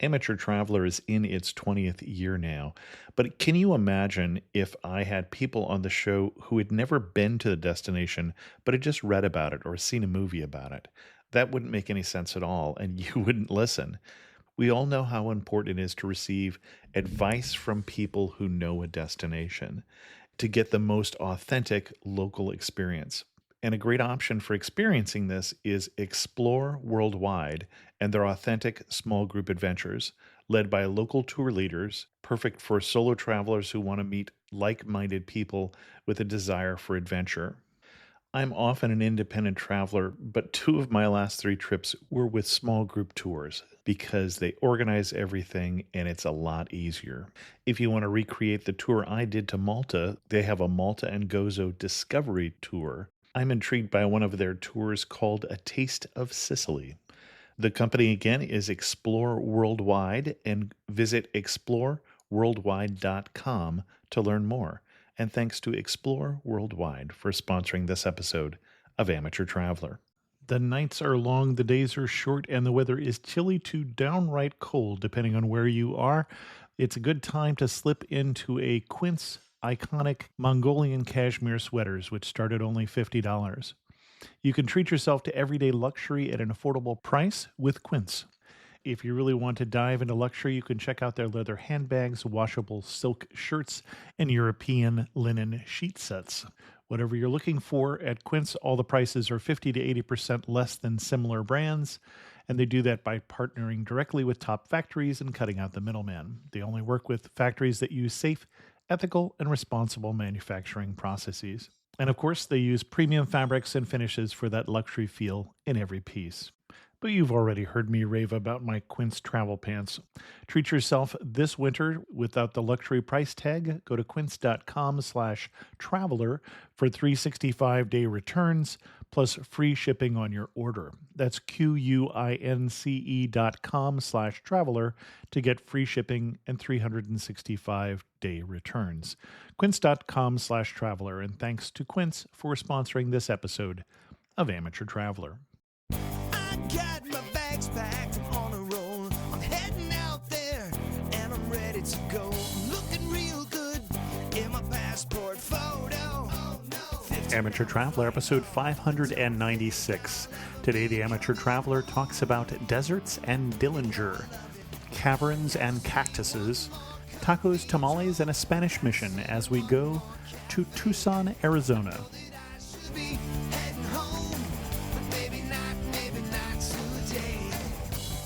Amateur Traveler is in its 20th year now, but can you imagine if I had people on the show who had never been to the destination, but had just read about it or seen a movie about it? That wouldn't make any sense at all, and you wouldn't listen. We all know how important it is to receive advice from people who know a destination to get the most authentic local experience. And a great option for experiencing this is Explore Worldwide and their authentic small group adventures, led by local tour leaders, perfect for solo travelers who want to meet like minded people with a desire for adventure. I'm often an independent traveler, but two of my last three trips were with small group tours because they organize everything and it's a lot easier. If you want to recreate the tour I did to Malta, they have a Malta and Gozo Discovery Tour. I'm intrigued by one of their tours called A Taste of Sicily. The company again is Explore Worldwide, and visit exploreworldwide.com to learn more. And thanks to Explore Worldwide for sponsoring this episode of Amateur Traveler. The nights are long, the days are short, and the weather is chilly to downright cold, depending on where you are. It's a good time to slip into a Quince iconic Mongolian cashmere sweaters, which start at only $50. You can treat yourself to everyday luxury at an affordable price with Quince. If you really want to dive into luxury, you can check out their leather handbags, washable silk shirts, and European linen sheet sets. Whatever you're looking for at Quince, all the prices are 50 to 80% less than similar brands, and they do that by partnering directly with top factories and cutting out the middleman. They only work with factories that use safe, ethical, and responsible manufacturing processes. And of course, they use premium fabrics and finishes for that luxury feel in every piece. But you've already heard me rave about my Quince travel pants. Treat yourself this winter without the luxury price tag. Go to quince.com/traveler for 365-day returns plus free shipping on your order. That's QUINCE.com/traveler to get free shipping and 365-day returns. Quince.com/traveler. And thanks to Quince for sponsoring this episode of Amateur Traveler. Got my bags packed, I'm on a roll. I'm heading out there, and I'm ready to go. Looking real good in my passport photo. Oh, no. Amateur Traveler, episode 596. Today, the Amateur Traveler talks about deserts and Dillinger, caverns and cactuses, tacos, tamales, and a Spanish mission as we go to Tucson, Arizona.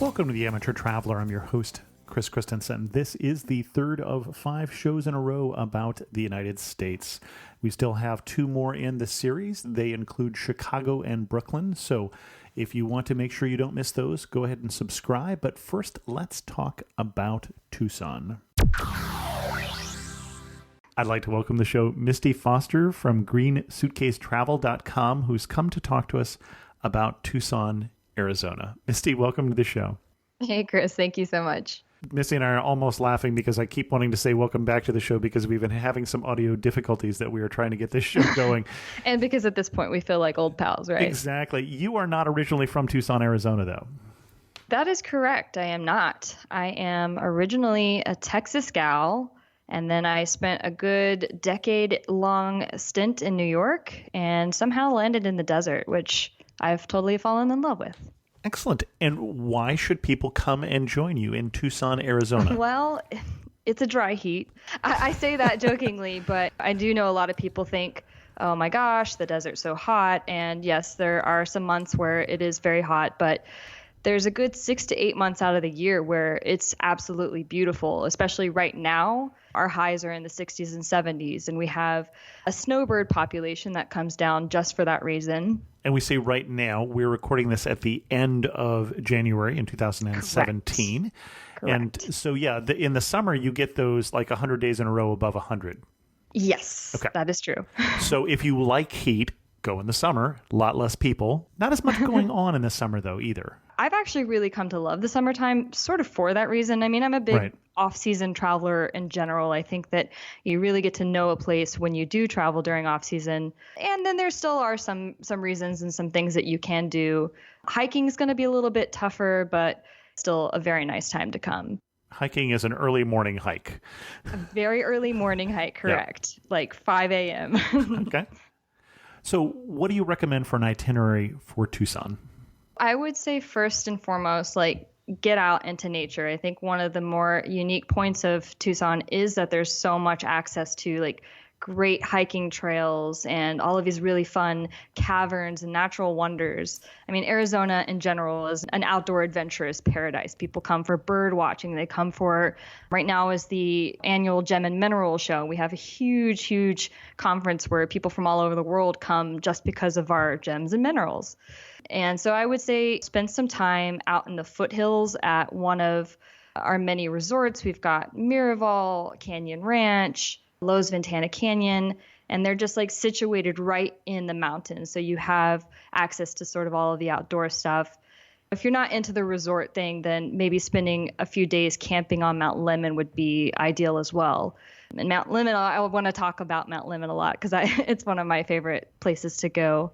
Welcome to the Amateur Traveler. I'm your host, Chris Christensen. This is the third of 5 shows in a row about the United States. We still have 2 more in the series. They include Chicago and Brooklyn. So if you want to make sure you don't miss those, go ahead and subscribe. But first, let's talk about Tucson. I'd like to welcome the show Misty Foster from Green Suitcase Travel.com, who's come to talk to us about Tucson, Arizona. Misty, welcome to the show. Hey, Chris. Thank you so much. Misty and I are almost laughing because I keep wanting to say welcome back to the show because we've been having some audio difficulties that we are trying to get this show going. And because at this point we feel like old pals, right? Exactly. You are not originally from Tucson, Arizona, though. That is correct. I am not. I am originally a Texas gal, and then I spent a good decade-long stint in New York and somehow landed in the desert, which I've totally fallen in love with. Excellent. And why should people come and join you in Tucson, Arizona? Well, it's a dry heat. I say that jokingly, but I do know a lot of people think, oh my gosh, the desert's so hot. And yes, there are some months where it is very hot, but there's a good 6 to 8 months out of the year where it's absolutely beautiful, especially right now. Our highs are in the 60s and 70s, and we have a snowbird population that comes down just for that reason. And we say right now, we're recording this at the end of January in 2017. Correct. And so, yeah, in the summer, you get those like 100 days in a row above 100. Yes, okay. That is true. So if you like heat, go in the summer. A lot less people. Not as much going on in the summer, though, either. I've actually really come to love the summertime sort of for that reason. I mean, I'm a big off-season traveler in general. I think that you really get to know a place when you do travel during off-season. And then there still are some reasons and some things that you can do. Hiking is going to be a little bit tougher, but still a very nice time to come. Hiking is an early morning hike. A very early morning hike, correct. Yeah. Like 5 a.m. Okay. So what do you recommend for an itinerary for Tucson? I would say first and foremost, like, get out into nature. I think one of the more unique points of Tucson is that there's so much access to like great hiking trails and all of these really fun caverns and natural wonders. I mean, Arizona in general is an outdoor adventurous paradise. People come for bird watching. They come for, right now is the annual Gem and Mineral Show. We have a huge, huge conference where people from all over the world come just because of our gems and minerals. And so I would say spend some time out in the foothills at one of our many resorts. We've got Miraval, Canyon Ranch, Lowe's Ventana Canyon, and they're just like situated right in the mountains. So you have access to sort of all of the outdoor stuff. If you're not into the resort thing, then maybe spending a few days camping on Mount Lemmon would be ideal as well. And Mount Lemmon, I want to talk about Mount Lemmon a lot because it's one of my favorite places to go.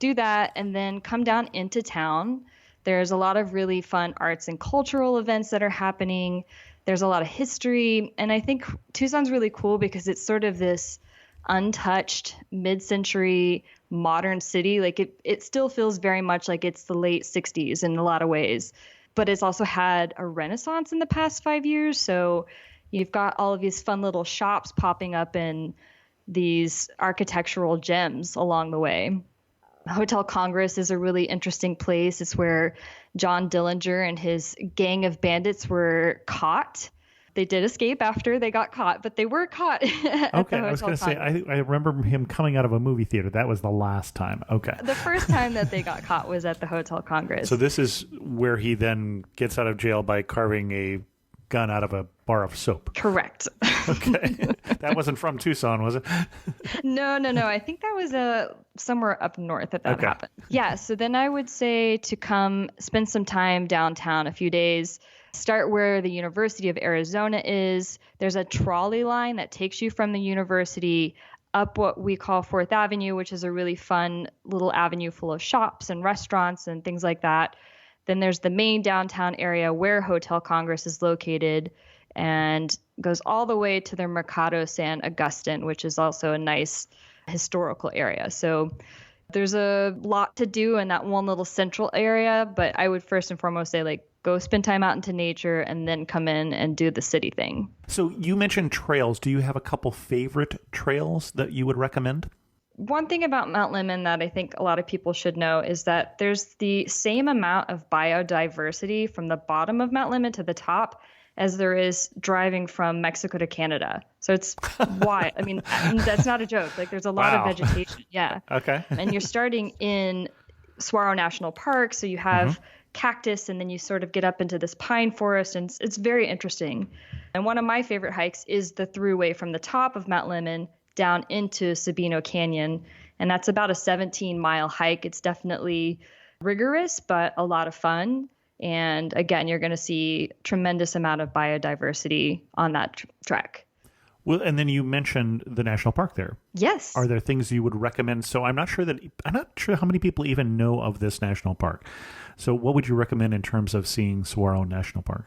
Do that and then come down into town. There's a lot of really fun arts and cultural events that are happening. There's a lot of history. And I think Tucson's really cool because it's sort of this untouched mid-century modern city. Like it still feels very much like it's the late 60s in a lot of ways, but it's also had a renaissance in the past 5 years. So you've got all of these fun little shops popping up in these architectural gems along the way. Hotel Congress is a really interesting place. It's where John Dillinger and his gang of bandits were caught. They did escape after they got caught, but they were caught at okay, the Hotel I was going to say, Congress. I remember him coming out of a movie theater. That was the last time. Okay. The first time that they got caught was at the Hotel Congress. So this is where he then gets out of jail by carving a gun out of a bar of soap. Correct. Okay. That wasn't from Tucson, was it? No. I think that was somewhere up north that happened. Yeah. So then I would say to come spend some time downtown, a few days. Start where the University of Arizona is. There's a trolley line that takes you from the university up what we call 4th Avenue, which is a really fun little avenue full of shops and restaurants and things like that. Then there's the main downtown area where Hotel Congress is located and goes all the way to the Mercado San Agustin, which is also a nice historical area. So there's a lot to do in that one little central area, but I would first and foremost say, like, go spend time out into nature and then come in and do the city thing. So you mentioned trails. Do you have a couple favorite trails that you would recommend? One thing about Mount Lemmon that I think a lot of people should know is that there's the same amount of biodiversity from the bottom of Mount Lemmon to the top as there is driving from Mexico to Canada. So it's wild. I mean, that's not a joke. Like, there's a lot of vegetation. Yeah. Okay. And you're starting in Saguaro National Park. So you have cactus, and then you sort of get up into this pine forest, and it's very interesting. And one of my favorite hikes is the throughway from the top of Mount Lemmon down into Sabino Canyon. And that's about a 17-mile hike. It's definitely rigorous, but a lot of fun. And again, you're going to see tremendous amount of biodiversity on that trek. Well, and then you mentioned the national park there. Yes. Are there things you would recommend? So I'm not sure how many people even know of this national park. So what would you recommend in terms of seeing Saguaro National Park?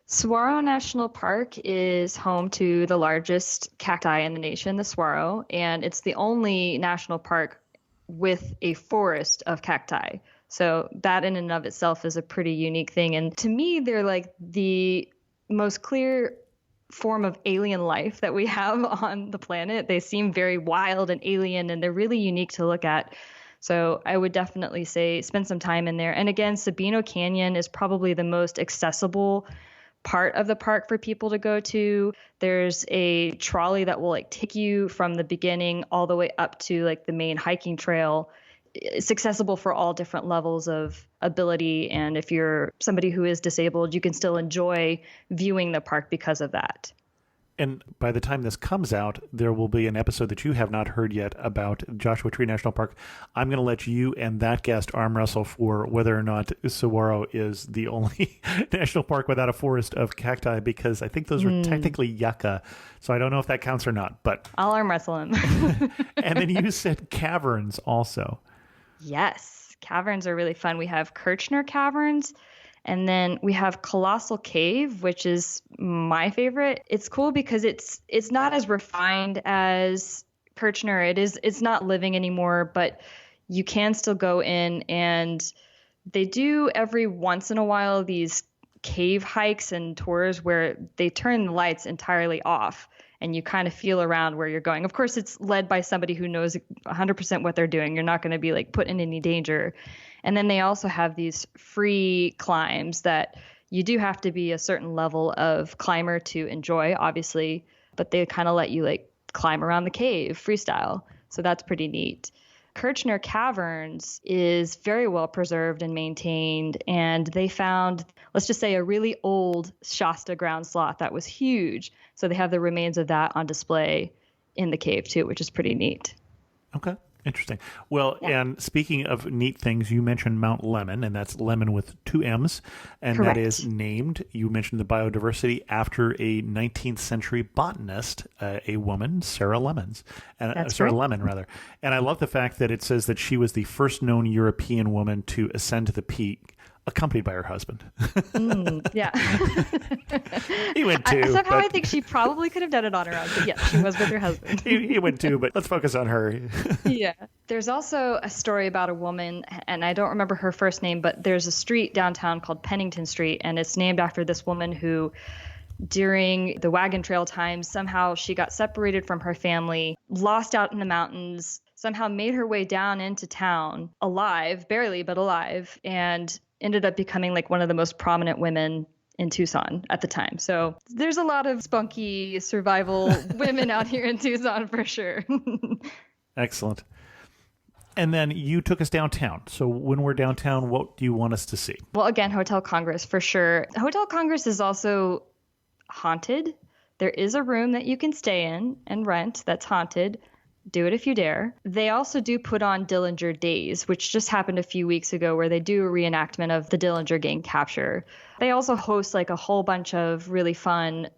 Saguaro National Park is home to the largest cacti in the nation, the saguaro, and it's the only national park with a forest of cacti. So that in and of itself is a pretty unique thing. And to me, they're like the most clear form of alien life that we have on the planet. They seem very wild and alien, and they're really unique to look at. So I would definitely say spend some time in there. And again, Sabino Canyon is probably the most accessible part of the park for people to go to. There's a trolley that will like take you from the beginning all the way up to like the main hiking trail. It's accessible for all different levels of ability. And if you're somebody who is disabled, you can still enjoy viewing the park because of that. And by the time this comes out, there will be an episode that you have not heard yet about Joshua Tree National Park. I'm going to let you and that guest arm wrestle for whether or not Saguaro is the only national park without a forest of cacti, because I think those are technically yucca. So I don't know if that counts or not. But I'll arm wrestle him. And then you said caverns also. Yes, caverns are really fun. We have Kirchner Caverns, And then we have Colossal Cave, which is my favorite. It's cool because it's not as refined as Kirchner. It's not living anymore, but you can still go in, and they do every once in a while these cave hikes and tours where they turn the lights entirely off and you kind of feel around where you're going. Of course, it's led by somebody who knows 100% what they're doing. You're not going to be like put in any danger. And then they also have these free climbs that you do have to be a certain level of climber to enjoy, obviously, but they kind of let you like climb around the cave freestyle. So that's pretty neat. Kirchner Caverns is very well preserved and maintained, and they found, let's just say, a really old Shasta ground sloth that was huge. So they have the remains of that on display in the cave too, which is pretty neat. Okay. Interesting. Well, and speaking of neat things, you mentioned Mount Lemmon, and that's Lemon with 2 M's, and Correct. that is named, you mentioned the biodiversity, after a 19th century botanist, a woman, Sarah Lemons. That's Sarah right. Lemon, rather. And I love the fact that it says that she was the first known European woman to ascend to the peak, accompanied by her husband. Yeah. He went too. Somehow but I think she probably could have done it on her own, but yes, she was with her husband. he went too, but let's focus on her. Yeah. There's also a story about a woman, and I don't remember her first name, but there's a street downtown called Pennington Street, and it's named after this woman who, during the wagon trail times, somehow she got separated from her family, lost out in the mountains, somehow made her way down into town alive, barely, but alive, and ended up becoming like one of the most prominent women in Tucson at the time. So there's a lot of spunky survival women out here in Tucson for sure. Excellent. And then you took us downtown. So when we're downtown, what do you want us to see? Well, again, Hotel Congress for sure. Hotel Congress is also haunted. There is a room that you can stay in and rent that's haunted. Do it if you dare. They also do put on Dillinger Days, which just happened a few weeks ago, where they do a reenactment of the Dillinger gang capture. They also host like a whole bunch of really fun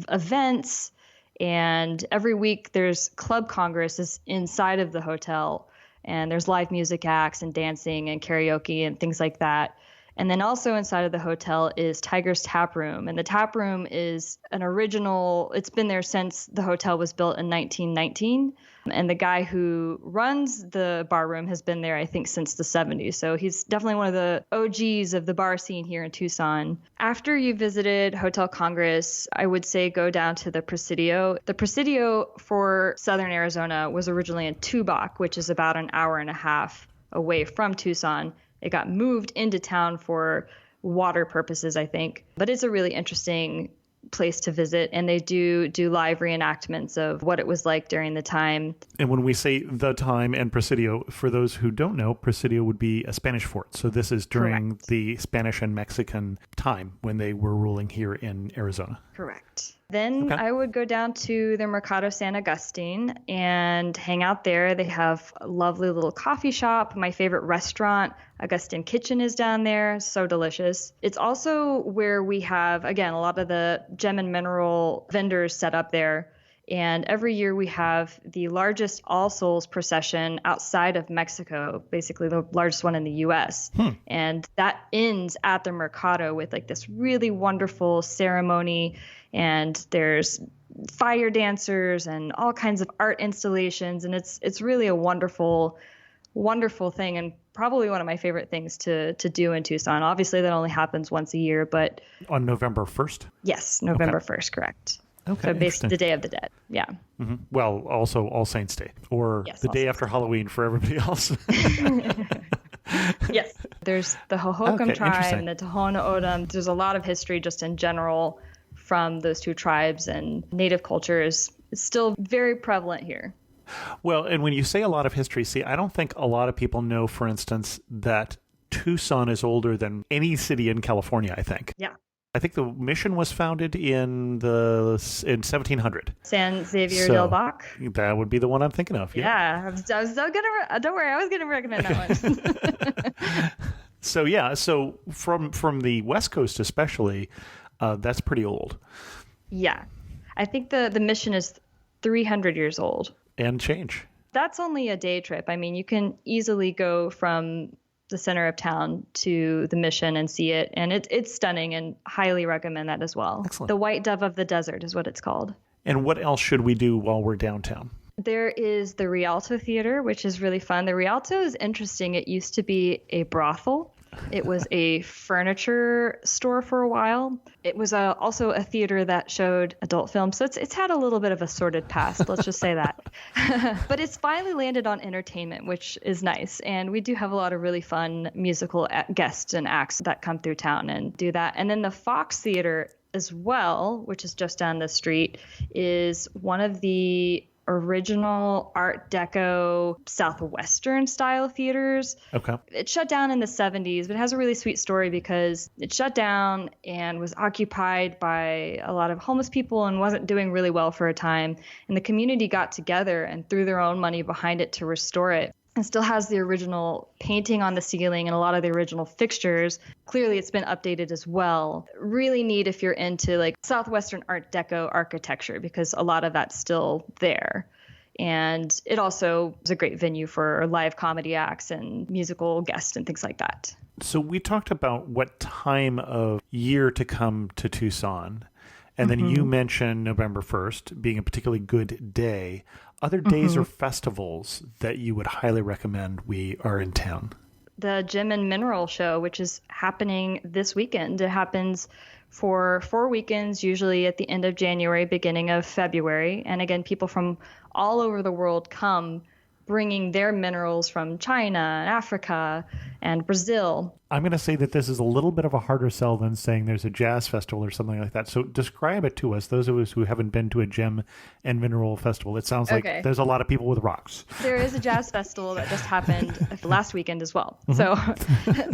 events. And every week there's Club Congress is inside of the hotel. And there's live music acts and dancing and karaoke and things like that. And then also inside of the hotel is Tiger's Tap Room. And the tap room is an original, it's been there since the hotel was built in 1919. And the guy who runs the bar room has been there, I think, since the 70s. So he's definitely one of the OGs of the bar scene here in Tucson. After you visited Hotel Congress, I would say go down to the Presidio. The Presidio for Southern Arizona was originally in Tubac, which is about an hour and a half away from Tucson. It got moved into town for water purposes, I think. But it's a really interesting place to visit, and they do live reenactments of what it was like during the time. And when we say the time and Presidio, for those who don't know, Presidio would be a Spanish fort. So this is during Correct. the Spanish and Mexican time when they were ruling here in Arizona. Correct. Then Okay. I would go down to the Mercado San Agustin and hang out there. They have a lovely little coffee shop. My favorite restaurant, Augustin Kitchen, is down there. So delicious. It's also where we have, again, a lot of the gem and mineral vendors set up there. And every year we have the largest All Souls procession outside of Mexico, basically the largest one in the U.S. And that ends at the Mercado with like this really wonderful ceremony. And there's fire dancers and all kinds of art installations. And it's really a wonderful, wonderful thing, and probably one of my favorite things to do in Tucson. Obviously, that only happens once a year, but On November 1st? yes, November 1st, correct. Okay, So basically interesting. the Day of the Dead. Yeah. Well, also All Saints Day, or Yes, the All day Saints after Halloween for everybody else. Yes. There's the Hohokam Okay, tribe interesting. and the Tohono O'odham. There's a lot of history just in general from those two tribes, and native culture is still very prevalent here. Well, and when you say a lot of history, see, I don't think a lot of people know, for instance, that Tucson is older than any city in California, I think. Yeah. I think the mission was founded in 1700. San Xavier So- del Bac. That would be the one I'm thinking of. Yeah. I was so gonna. Don't worry, I was gonna recommend that one. So yeah, so from the West Coast especially, that's pretty old Yeah. I think the mission is 300 years old. and change. That's only a day trip. I mean, you can easily go from the center of town to the Mission and see it. And it's stunning, and highly recommend that as well. Excellent. The White Dove of the Desert is what it's called. And what else should we do while we're downtown? There is the Rialto Theater, which is really fun. The Rialto is interesting. It used to be a brothel. It was a furniture store for a while. It was also a theater that showed adult films. So it's had a little bit of a sordid past, let's just say that. But it's finally landed on entertainment, which is nice. And we do have a lot of really fun musical guests and acts that come through town and do that. And then the Fox Theater as well, which is just down the street, is one of the original Art Deco Southwestern style theaters. Okay. It shut down in the 70s, but it has a really sweet story because it shut down and was occupied by a lot of homeless people and wasn't doing really well for a time. And the community got together and threw their own money behind it to restore it. It still has the original painting on the ceiling and a lot of the original fixtures. Clearly, it's been updated as well. Really neat if you're into like Southwestern Art Deco architecture, because a lot of that's still there. And it also is a great venue for live comedy acts and musical guests and things like that. So we talked about what time of year to come to Tucson. And then you mentioned November 1st being a particularly good day. Other days or festivals that you would highly recommend we are in town? The Gem and Mineral Show, which is happening this weekend. It happens for 4 weekends, usually at the end of January, beginning of February. And again, people from all over the world come bringing their minerals from China and Africa and Brazil. I'm going to say that this is a little bit of a harder sell than saying there's a jazz festival or something like that. So describe it to us, those of us who haven't been to a gem and mineral festival. It sounds like there's a lot of people with rocks. There is a jazz festival that just happened last weekend as well. So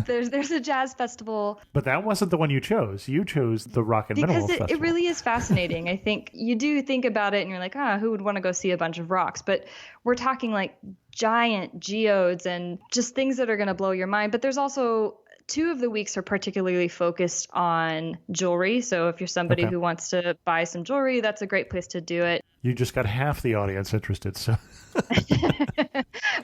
there's a jazz festival. But that wasn't the one you chose. You chose the Rock and Mineral Festival. Because it really is fascinating. I think you do think about it and you're like, who would want to go see a bunch of rocks? But we're talking like giant geodes and just things that are going to blow your mind. But there's also 2 of the weeks are particularly focused on jewelry. So if you're somebody who wants to buy some jewelry, that's a great place to do it. You just got half the audience interested. So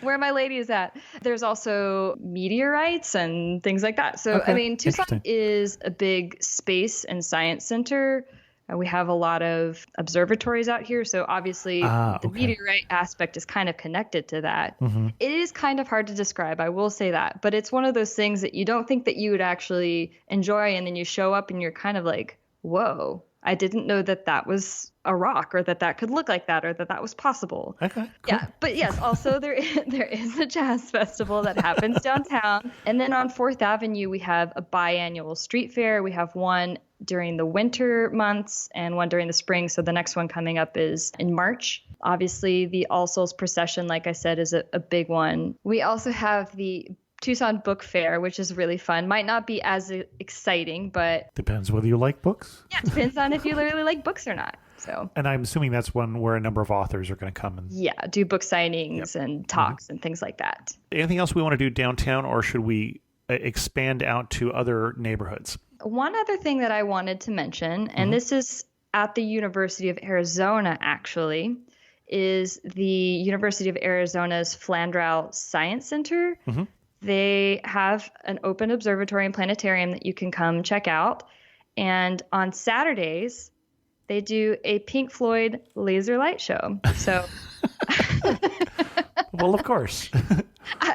where my lady is at. There's also meteorites and things like that. So, I mean, Tucson is a big space and science center. We have a lot of observatories out here. So obviously the meteorite aspect is kind of connected to that. It is kind of hard to describe, I will say that. But it's one of those things that you don't think that you would actually enjoy. And then you show up and you're kind of like, whoa, I didn't know that that was a rock, or that that could look like that, or that that was possible. Okay, cool. Yeah, but yes, also there is a jazz festival that happens downtown. And then on 4th Avenue, we have a biannual street fair. We have one during the winter months and one during the spring. So the next one coming up is in March. Obviously, the All Souls Procession, like I said, is a big one. We also have the Tucson Book Fair, which is really fun. Might not be as exciting, but depends whether you like books. Yeah, depends on if you really like books or not. So, and I'm assuming that's one where a number of authors are going to come and do book signings and talks and things like that. Anything else we want to do downtown, or should we expand out to other neighborhoods? One other thing that I wanted to mention, and this is at the University of Arizona, actually, is the University of Arizona's Flandrau Science Center. They have an open observatory and planetarium that you can come check out. And on Saturdays, they do a Pink Floyd laser light show. So, well, of course.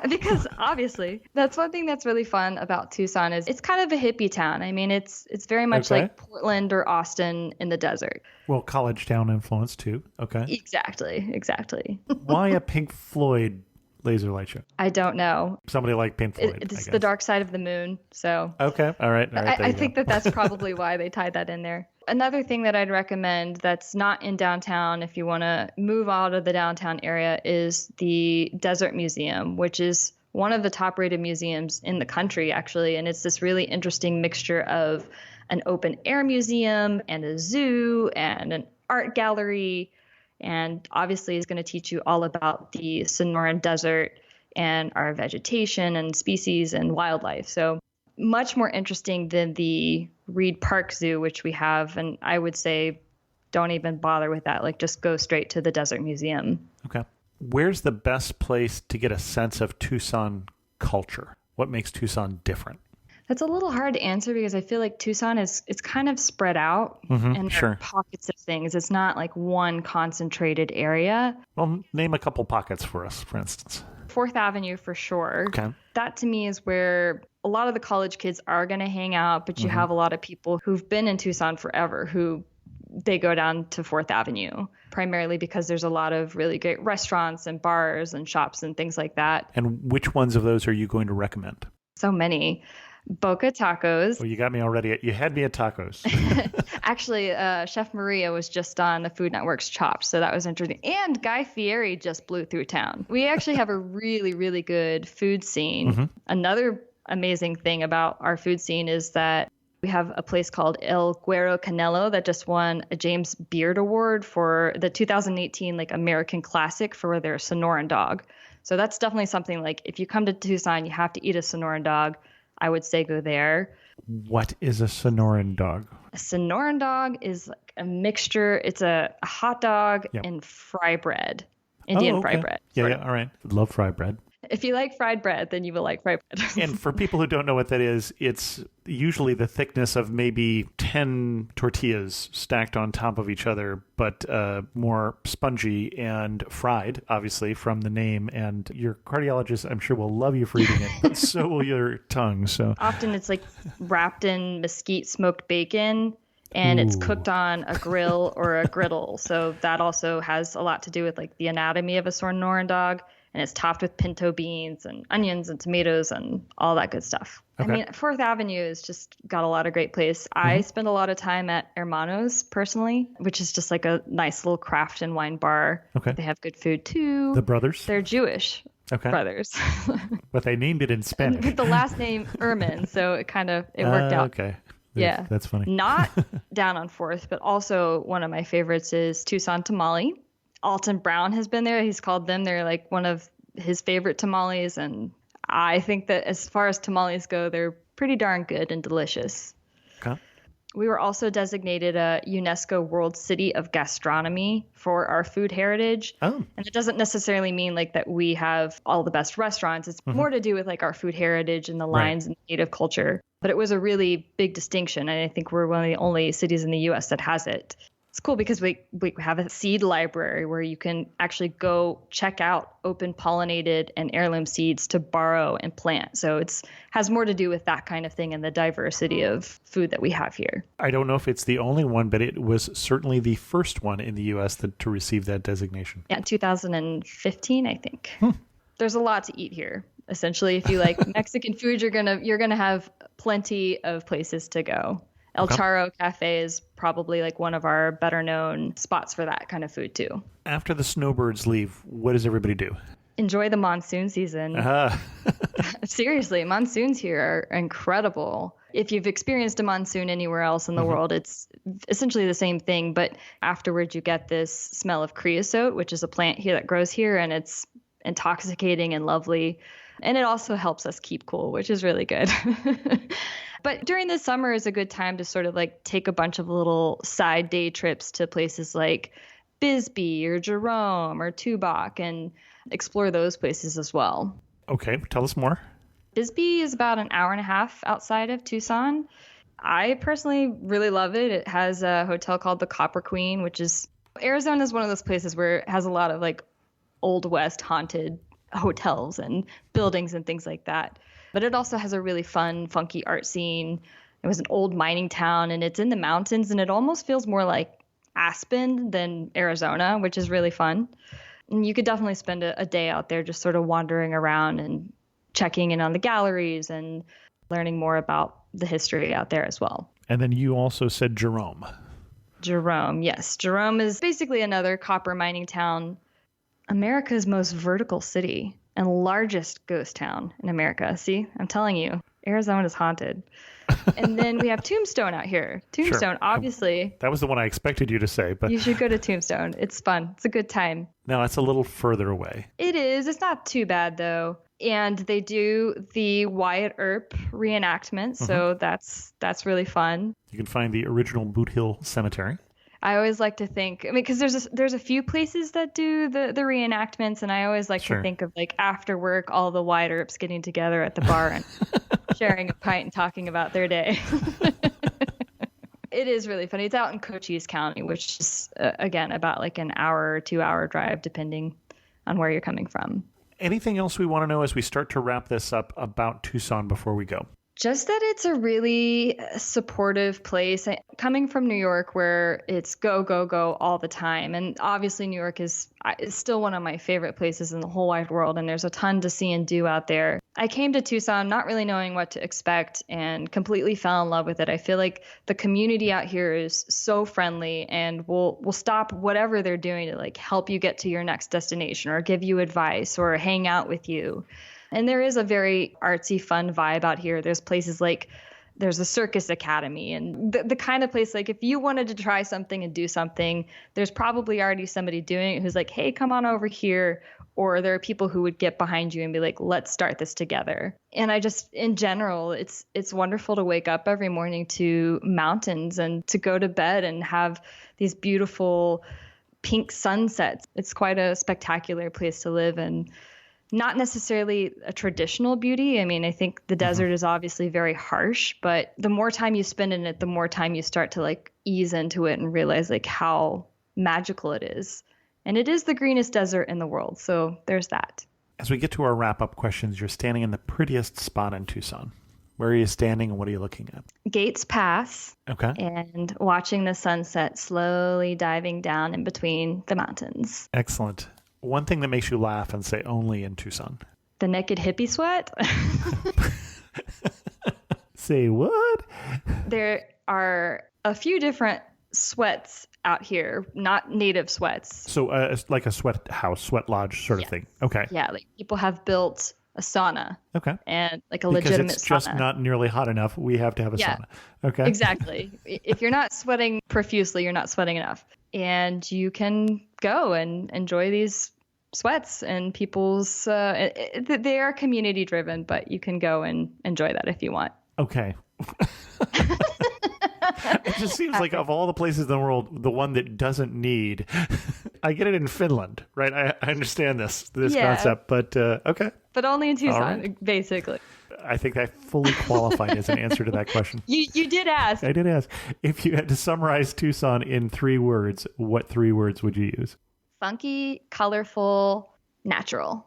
Because obviously, that's one thing that's really fun about Tucson is it's kind of a hippie town. I mean, it's very much like Portland or Austin in the desert. Well, college town influence too. Okay. Exactly. Why a Pink Floyd laser light show? I don't know. Somebody like Pink Floyd. It's the dark side of the moon. So okay, all right. I think that's probably why they tied that in there. Another thing that I'd recommend that's not in downtown, if you want to move out of the downtown area, is the Desert Museum, which is one of the top-rated museums in the country, actually. And it's this really interesting mixture of an open-air museum and a zoo and an art gallery. And obviously is going to teach you all about the Sonoran Desert and our vegetation and species and wildlife. So much more interesting than the Reed Park Zoo, which we have. And I would say don't even bother with that. Like, just go straight to the Desert Museum. Okay. Where's the best place to get a sense of Tucson culture? What makes Tucson different? That's a little hard to answer because I feel like Tucson it's kind of spread out and there are Sure. pockets of things. It's not like one concentrated area. Well, name a couple pockets for us, for instance. Fourth Avenue for sure. Okay. That to me is where a lot of the college kids are going to hang out, but you have a lot of people who've been in Tucson forever who they go down to Fourth Avenue, primarily because there's a lot of really great restaurants and bars and shops and things like that. And which ones of those are you going to recommend? So many. Boca Tacos. Oh, you got me already. You had me at tacos. Actually, Chef Maria was just on the Food Network's Chopped, so that was interesting. And Guy Fieri just blew through town. We actually have a really, really good food scene. Another amazing thing about our food scene is that we have a place called El Guero Canelo that just won a James Beard Award for the 2018 like American Classic for their Sonoran dog. So that's definitely something like if you come to Tucson, you have to eat a Sonoran dog. I would say go there. What is a Sonoran dog? A Sonoran dog is like a mixture. It's a hot dog and fry bread, Indian fry bread. Yeah, all right. Love fry bread. If you like fried bread, then you will like fried bread. And for people who don't know what that is, it's usually the thickness of maybe 10 tortillas stacked on top of each other, but more spongy and fried, obviously, from the name. And your cardiologist, I'm sure, will love you for eating it, but so will your tongue. So often it's like wrapped in mesquite smoked bacon, and it's cooked on a grill or a griddle. So that also has a lot to do with like the anatomy of a Sonoran dog. And it's topped with pinto beans and onions and tomatoes and all that good stuff. Okay. I mean, Fourth Avenue has just got a lot of great place. I spend a lot of time at Hermanos personally, which is just like a nice little craft and wine bar. Okay. They have good food too. The brothers? They're Jewish brothers. But they named it in Spanish. With the last name Ehrman, so it worked out. Okay. Yeah. That's funny. Not down on Fourth, but also one of my favorites is Tucson Tamale. Alton Brown has been there. He's called them. They're like one of his favorite tamales. And I think that as far as tamales go, they're pretty darn good and delicious. Okay. We were also designated a UNESCO World City of Gastronomy for our food heritage. Oh. And it doesn't necessarily mean like that we have all the best restaurants. It's more to do with like our food heritage and the lines and native culture. But it was a really big distinction. And I think we're one of the only cities in the U.S. that has it. It's cool because we have a seed library where you can actually go check out open pollinated and heirloom seeds to borrow and plant. So it has more to do with that kind of thing and the diversity of food that we have here. I don't know if it's the only one, but it was certainly the first one in the U.S. to receive that designation. Yeah, 2015, I think. There's a lot to eat here. Essentially, if you like Mexican food, you're gonna have plenty of places to go. El Charro Cafe is probably like one of our better known spots for that kind of food too. After the snowbirds leave, what does everybody do? Enjoy the monsoon season. Seriously, monsoons here are incredible. If you've experienced a monsoon anywhere else in the world, it's essentially the same thing. But afterwards, you get this smell of creosote, which is a plant here that grows here, and it's intoxicating and lovely. And it also helps us keep cool, which is really good. But during the summer is a good time to sort of like take a bunch of little side day trips to places like Bisbee or Jerome or Tubac and explore those places as well. Okay, tell us more. Bisbee is about an hour and a half outside of Tucson. I personally really love it. It has a hotel called the Copper Queen, which is Arizona is one of those places where it has a lot of like Old West haunted hotels and buildings and things like that. But it also has a really fun, funky art scene. It was an old mining town, and it's in the mountains, and it almost feels more like Aspen than Arizona, which is really fun. And you could definitely spend a day out there just sort of wandering around and checking in on the galleries and learning more about the history out there as well. And then you also said Jerome. Jerome, yes. Jerome is basically another copper mining town. America's most vertical city and largest ghost town in America. See, I'm telling you, Arizona is haunted. And then we have Tombstone out here. Tombstone, Sure. Obviously. That was the one I expected you to say, but You should go to Tombstone. It's fun. It's a good time. now it's a little further away. It is. It's not too bad, though. And they do the Wyatt Earp reenactment, so that's really fun. You can find the original Boot Hill Cemetery. I always like to think, I mean, because there's a few places that do the reenactments, and I always like to Sure. think of like after work, all the wide earps getting together at the bar and sharing a pint and talking about their day. It is really funny. It's out in Cochise County, which is again about like an hour or 2 hour drive, depending on where you're coming from. Anything else we want to know as we start to wrap this up about Tucson before we go? Just that it's a really supportive place. Coming from New York, where it's go, go, go all the time. And obviously, New York is still one of my favorite places in the whole wide world. And there's a ton to see and do out there. I came to Tucson not really knowing what to expect and completely fell in love with it. I feel like the community out here is so friendly and will stop whatever they're doing to like help you get to your next destination or give you advice or hang out with you. And there is a very artsy, fun vibe out here. There's places like there's a circus academy and the kind of place like if you wanted to try something and do something, there's probably already somebody doing it who's like, hey, come on over here. Or there are people who would get behind you and be like, let's start this together. And I just, in general, it's wonderful to wake up every morning to mountains and to go to bed and have these beautiful pink sunsets. It's quite a spectacular place to live and not necessarily a traditional beauty. I mean, I think the desert is obviously very harsh, but the more time you spend in it, the more time you start to like ease into it and realize like how magical it is. And it is the greenest desert in the world. So there's that. As we get to our wrap-up questions, you're standing in the prettiest spot in Tucson. Where are you standing and what are you looking at? Gates Pass. Okay. And watching the sunset slowly diving down in between the mountains. Excellent. One thing that makes you laugh and say only in Tucson. The naked hippie sweat. Say what? There are a few different sweats out here, not native sweats. So it's like a sweat house, sweat lodge sort of thing. Okay. Yeah, like people have built a sauna. Okay. And like a because legitimate it's just sauna. not nearly hot enough. We have to have a sauna. Okay. Exactly. If you're not sweating profusely, you're not sweating enough. And you can go and enjoy these sweats and people's, they are community driven, but you can go and enjoy that if you want. Okay. It just seems like of all the places in the world, the one that doesn't need. I get it in Finland, right? I understand this concept, but okay. But only in Tucson, right. Basically. I think I fully qualified as an answer to that question. You did ask. I did ask. If you had to summarize Tucson in 3 words, what 3 words would you use? Funky, colorful, natural.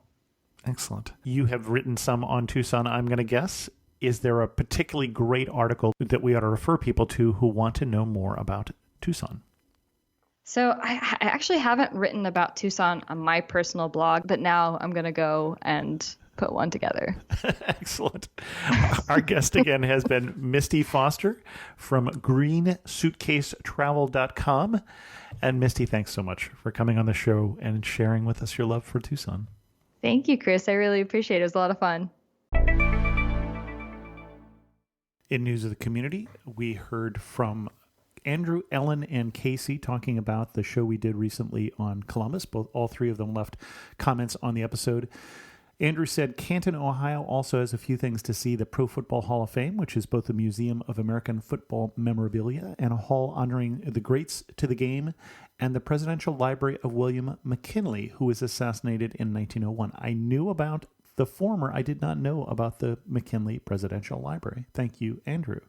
Excellent. You have written some on Tucson, I'm going to guess. Is there a particularly great article that we ought to refer people to who want to know more about Tucson? So I actually haven't written about Tucson on my personal blog, but now I'm going to go and put one together. Excellent. Our guest again has been Misty Foster from Green Suitcase Travel.com. And Misty, thanks so much for coming on the show and sharing with us your love for Tucson. Thank you, Chris. I really appreciate it. It was a lot of fun. In news of the community, we heard from Andrew, Ellen, and Casey talking about the show we did recently on Columbus. All 3 of them left comments on the episode. Andrew said Canton, Ohio also has a few things to see: the Pro Football Hall of Fame, which is both a museum of American football memorabilia and a hall honoring the greats to the game, and the Presidential Library of William McKinley, who was assassinated in 1901. I knew about the former. I did not know about the McKinley Presidential Library. Thank you, Andrew.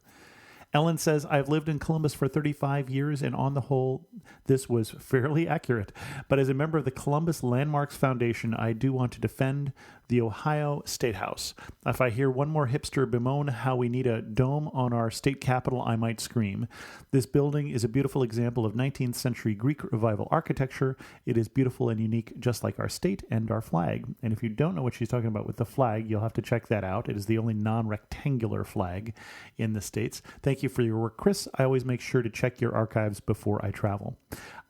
Ellen says, I've lived in Columbus for 35 years, and on the whole, this was fairly accurate. But as a member of the Columbus Landmarks Foundation, I do want to defend the Ohio State House. If I hear one more hipster bemoan how we need a dome on our state capitol, I might scream. This building is a beautiful example of 19th century Greek Revival architecture. It is beautiful and unique, just like our state and our flag. And if you don't know what she's talking about with the flag, you'll have to check that out. It is the only non-rectangular flag in the States. Thank you for your work, Chris. I always make sure to check your archives before I travel.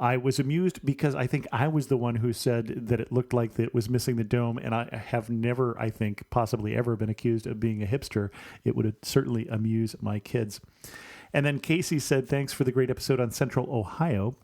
I was amused because I think I was the one who said that it looked like it was missing the dome, and I have never, I think, possibly ever been accused of being a hipster. It would certainly amuse my kids. And then Casey said, thanks for the great episode on Central Ohio.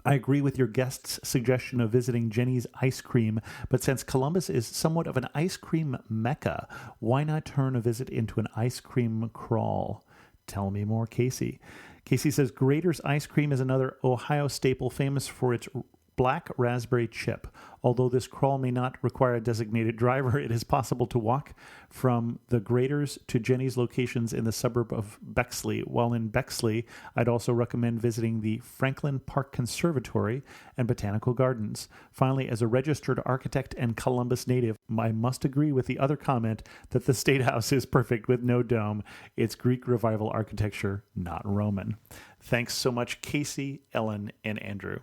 I agree with your guest's suggestion of visiting Jenny's Ice Cream, but since Columbus is somewhat of an ice cream mecca, why not turn a visit into an ice cream crawl? Tell me more, Casey. Casey says, Grater's ice cream is another Ohio staple famous for its black raspberry chip. Although this crawl may not require a designated driver, it is possible to walk from the Grater's to Jenny's locations in the suburb of Bexley. While in Bexley, I'd also recommend visiting the Franklin Park Conservatory and Botanical Gardens. Finally, as a registered architect and Columbus native, I must agree with the other comment that the State House is perfect with no dome. It's Greek Revival architecture, not Roman. Thanks so much, Casey, Ellen, and Andrew.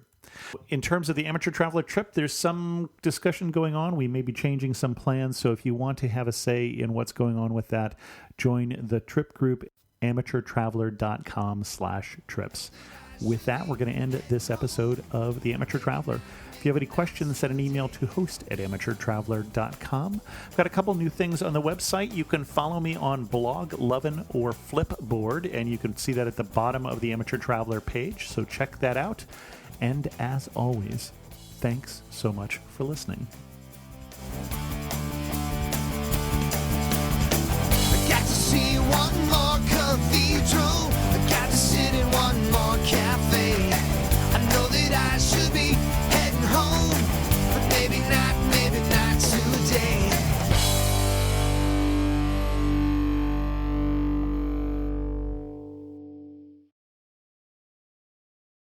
In terms of the Amateur Traveler trip, there's some discussion going on. We may be changing some plans, so if you want to have a say in what's going on with that, join the trip group, amateurtraveler.com/trips. With that, we're going to end this episode of The Amateur Traveler. If you have any questions, send an email to host@amateurtraveler.com. I've got a couple new things on the website. You can follow me on Blog, Lovin', or Flipboard, and you can see that at the bottom of the Amateur Traveler page, so check that out. And as always, thanks so much for listening. I got to see one more cathedral. I got to sit in one more